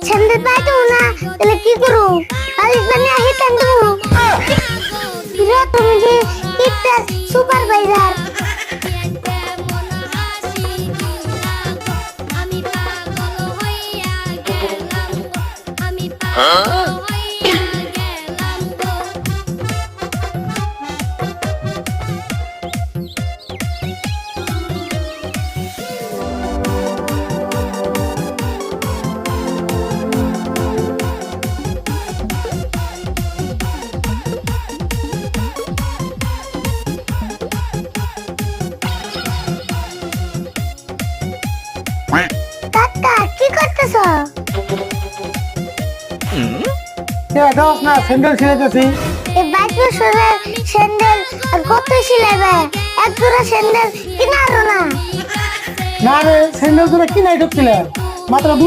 Sandal পাইতো না, তাহলে কি করু? বালিশ বানিয়ে হিটান দেবো। হিরো তুমি যে একটা সুপারভাইজার। কাকা কি করতেছো? দোষ না, স্যান্ডেল ছিঁড়েছি। এই 22 বছরের স্যান্ডেল আর কত সিলাইবে? এক জোড়া স্যান্ডেল কিনারো না। না রে, স্যান্ডেল জোড়া কিনাই ঢুকছিলে, মাত্র 2